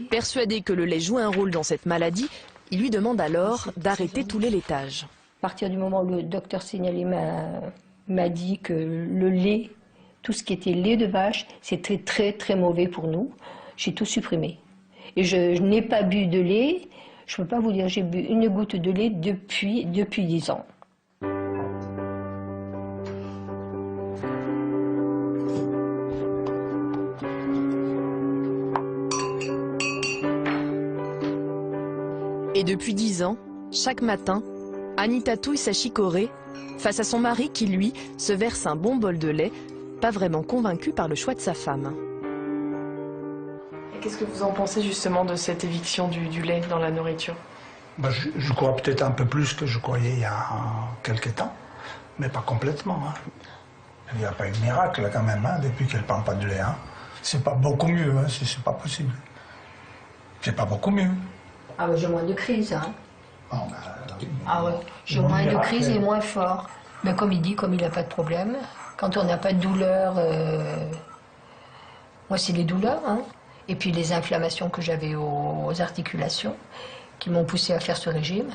Persuadé que le lait joue un rôle dans cette maladie, il lui demande alors d'arrêter tous les laitages. À partir du moment où le docteur signalé m'a dit que le lait, tout ce qui était lait de vache, c'était très très mauvais pour nous, j'ai tout supprimé. Et je n'ai pas bu de lait. Je ne peux pas vous dire, j'ai bu une goutte de lait depuis 10 ans. Et depuis 10 ans, chaque matin, Anita touille sa chicorée face à son mari qui, lui, se verse un bon bol de lait, pas vraiment convaincu par le choix de sa femme. Qu'est-ce que vous en pensez justement de cette éviction du lait dans la nourriture? Je crois peut-être un peu plus que je croyais il y a quelques temps, mais pas complètement. Hein. Il n'y a pas eu de miracle quand même, hein, depuis qu'elle ne prend pas de lait. Hein. C'est pas beaucoup mieux, hein, c'est pas possible. C'est pas beaucoup mieux. Ah ouais, j'ai moins de crise. Hein. Ah ouais, j'ai moins de crise et moins fort. Mais comme il dit, comme il n'a pas de problème, quand on n'a pas de douleur, moi c'est les douleurs, hein. Et puis les inflammations que j'avais aux articulations qui m'ont poussé à faire ce régime.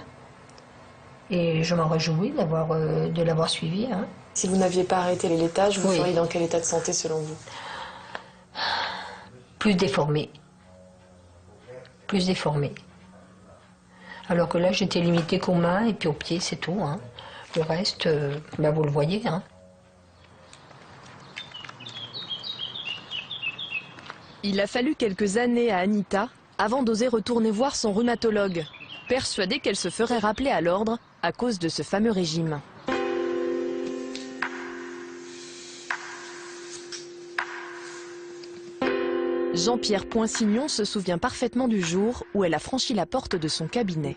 Et je m'en réjouis de l'avoir suivi. Hein. Si vous n'aviez pas arrêté les laitages, vous seriez dans quel état de santé selon vous? Plus déformé. Plus déformé. Alors que là, j'étais limitée qu'aux mains et puis aux pieds, c'est tout. Hein. Le reste, vous le voyez. Hein. Il a fallu quelques années à Anita avant d'oser retourner voir son rhumatologue, persuadée qu'elle se ferait rappeler à l'ordre à cause de ce fameux régime. Jean-Pierre Poinsignon se souvient parfaitement du jour où elle a franchi la porte de son cabinet.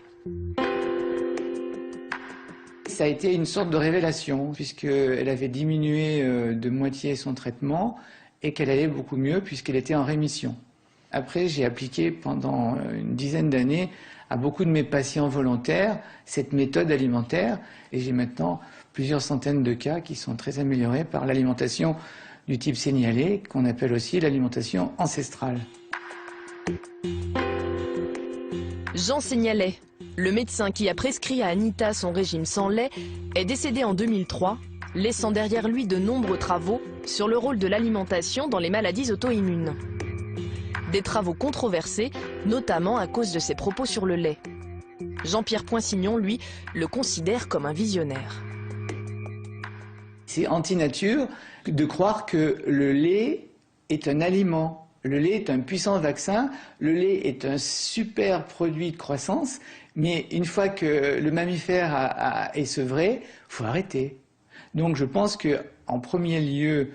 Ça a été une sorte de révélation, puisqu'elle avait diminué de moitié son traitement et qu'elle allait beaucoup mieux puisqu'elle était en rémission. Après, j'ai appliqué pendant une dizaine d'années à beaucoup de mes patients volontaires cette méthode alimentaire et j'ai maintenant plusieurs centaines de cas qui sont très améliorés par l'alimentation du type signalé, qu'on appelle aussi l'alimentation ancestrale. Jean Signalet, le médecin qui a prescrit à Anita son régime sans lait, est décédé en 2003, laissant derrière lui de nombreux travaux sur le rôle de l'alimentation dans les maladies auto-immunes. Des travaux controversés, notamment à cause de ses propos sur le lait. Jean-Pierre Poinsignon, lui, le considère comme un visionnaire. C'est anti-nature de croire que le lait est un aliment. Le lait est un puissant vaccin, le lait est un super produit de croissance, mais une fois que le mammifère est sevré, il faut arrêter. Donc je pense qu'en premier lieu,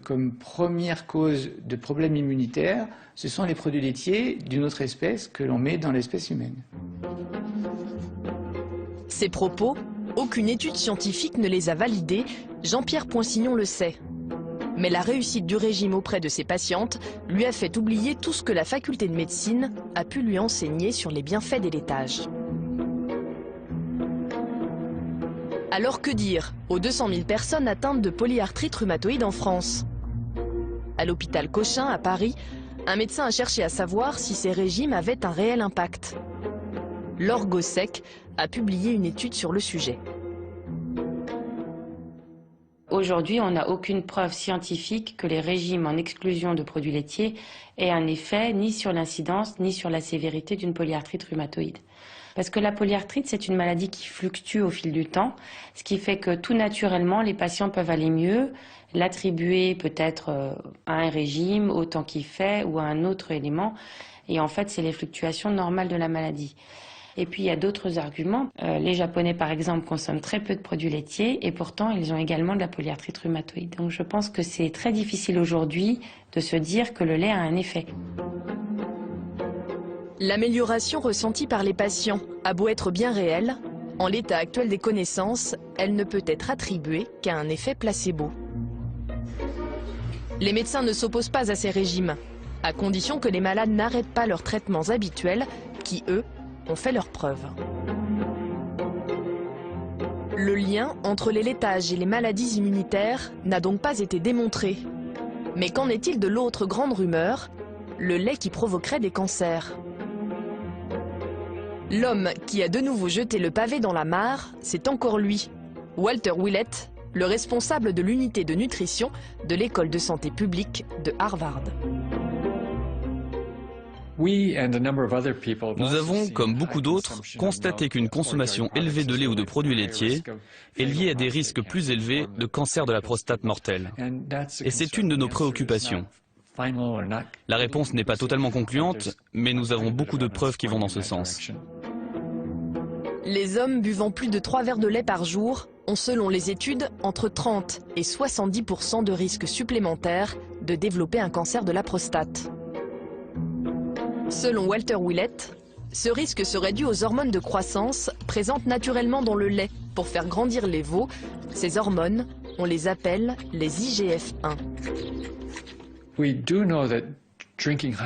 comme première cause de problèmes immunitaires, ce sont les produits laitiers d'une autre espèce que l'on met dans l'espèce humaine. Ces propos, aucune étude scientifique ne les a validés, Jean-Pierre Poinsignon le sait. Mais la réussite du régime auprès de ses patientes lui a fait oublier tout ce que la faculté de médecine a pu lui enseigner sur les bienfaits des laitages. Alors que dire aux 200 000 personnes atteintes de polyarthrite rhumatoïde en France? À l'hôpital Cochin, à Paris, un médecin a cherché à savoir si ces régimes avaient un réel impact. Laure Gossec a publié une étude sur le sujet. Aujourd'hui, on n'a aucune preuve scientifique que les régimes en exclusion de produits laitiers aient un effet ni sur l'incidence ni sur la sévérité d'une polyarthrite rhumatoïde. Parce que la polyarthrite, c'est une maladie qui fluctue au fil du temps, ce qui fait que tout naturellement, les patients peuvent aller mieux, l'attribuer peut-être à un régime, au temps qu'il fait, ou à un autre élément. Et en fait, c'est les fluctuations normales de la maladie. Et puis, il y a d'autres arguments. Les Japonais, par exemple, consomment très peu de produits laitiers et pourtant, ils ont également de la polyarthrite rhumatoïde. Donc, je pense que c'est très difficile aujourd'hui de se dire que le lait a un effet. L'amélioration ressentie par les patients a beau être bien réelle, en l'état actuel des connaissances, elle ne peut être attribuée qu'à un effet placebo. Les médecins ne s'opposent pas à ces régimes, à condition que les malades n'arrêtent pas leurs traitements habituels qui, eux, ont fait leurs preuves. Le lien entre les laitages et les maladies immunitaires n'a donc pas été démontré. Mais qu'en est-il de l'autre grande rumeur, le lait qui provoquerait des cancers? L'homme qui a de nouveau jeté le pavé dans la mare, c'est encore lui, Walter Willett, le responsable de l'unité de nutrition de l'école de santé publique de Harvard. Nous avons, comme beaucoup d'autres, constaté qu'une consommation élevée de lait ou de produits laitiers est liée à des risques plus élevés de cancer de la prostate mortelle. Et c'est une de nos préoccupations. La réponse n'est pas totalement concluante, mais nous avons beaucoup de preuves qui vont dans ce sens. Les hommes buvant plus de 3 verres de lait par jour ont, selon les études, entre 30 et 70% de risques supplémentaires de développer un cancer de la prostate. Selon Walter Willett, ce risque serait dû aux hormones de croissance présentes naturellement dans le lait pour faire grandir les veaux. Ces hormones, on les appelle les IGF-1.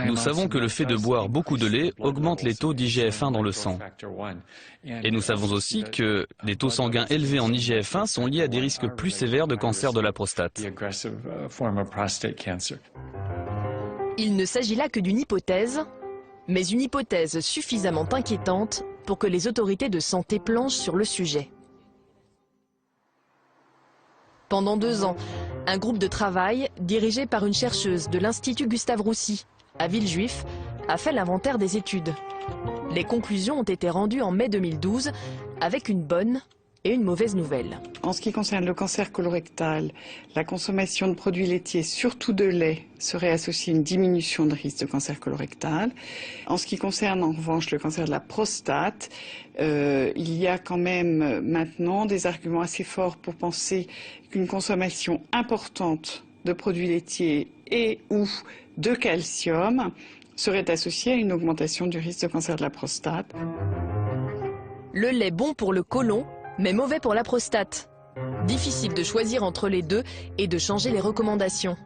Nous savons que le fait de boire beaucoup de lait augmente les taux d'IGF-1 dans le sang. Et nous savons aussi que des taux sanguins élevés en IGF-1 sont liés à des risques plus sévères de cancer de la prostate. Il ne s'agit là que d'une hypothèse, mais une hypothèse suffisamment inquiétante pour que les autorités de santé planchent sur le sujet. Pendant 2 ans, un groupe de travail, dirigé par une chercheuse de l'Institut Gustave-Roussy, à Villejuif, a fait l'inventaire des études. Les conclusions ont été rendues en mai 2012, avec une bonne et une mauvaise nouvelle. En ce qui concerne le cancer colorectal, la consommation de produits laitiers, surtout de lait, serait associée à une diminution de risque de cancer colorectal. En ce qui concerne en revanche le cancer de la prostate, il y a quand même maintenant des arguments assez forts pour penser qu'une consommation importante de produits laitiers et ou de calcium serait associé à une augmentation du risque de cancer de la prostate. Le lait bon pour le côlon, mais mauvais pour la prostate. Difficile de choisir entre les deux et de changer les recommandations.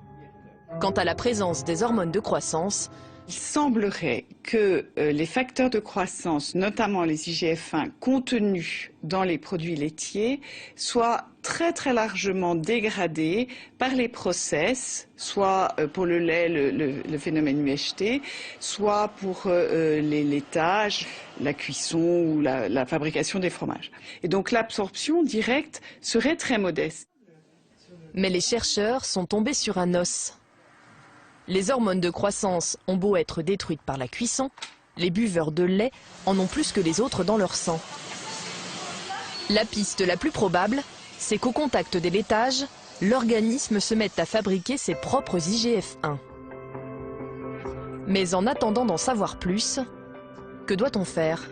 Quant à la présence des hormones de croissance, il semblerait que les facteurs de croissance, notamment les IGF-1 contenus dans les produits laitiers, soient très très largement dégradés par les process, soit pour le lait, le phénomène UHT, soit pour les laitages, la cuisson ou la fabrication des fromages. Et donc l'absorption directe serait très modeste. Mais les chercheurs sont tombés sur un os. Les hormones de croissance ont beau être détruites par la cuisson, les buveurs de lait en ont plus que les autres dans leur sang. La piste la plus probable, c'est qu'au contact des laitages, l'organisme se mette à fabriquer ses propres IGF-1. Mais en attendant d'en savoir plus, que doit-on faire ?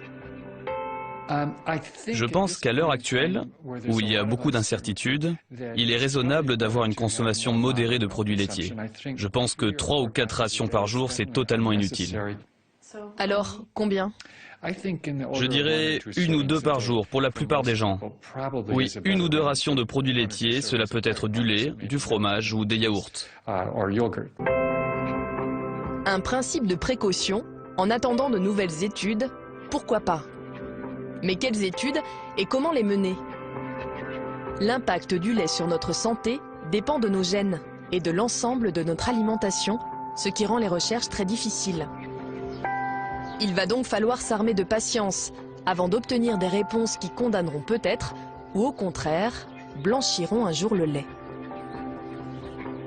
Je pense qu'à l'heure actuelle, où il y a beaucoup d'incertitudes, il est raisonnable d'avoir une consommation modérée de produits laitiers. Je pense que 3 ou 4 rations par jour, c'est totalement inutile. Alors, combien ? Je dirais 1 ou 2 par jour pour la plupart des gens. Oui, 1 ou 2 rations de produits laitiers, cela peut être du lait, du fromage ou des yaourts. Un principe de précaution, en attendant de nouvelles études, pourquoi pas ? Mais quelles études et comment les mener? L'impact du lait sur notre santé dépend de nos gènes et de l'ensemble de notre alimentation, ce qui rend les recherches très difficiles. Il va donc falloir s'armer de patience avant d'obtenir des réponses qui condamneront peut-être, ou au contraire, blanchiront un jour le lait.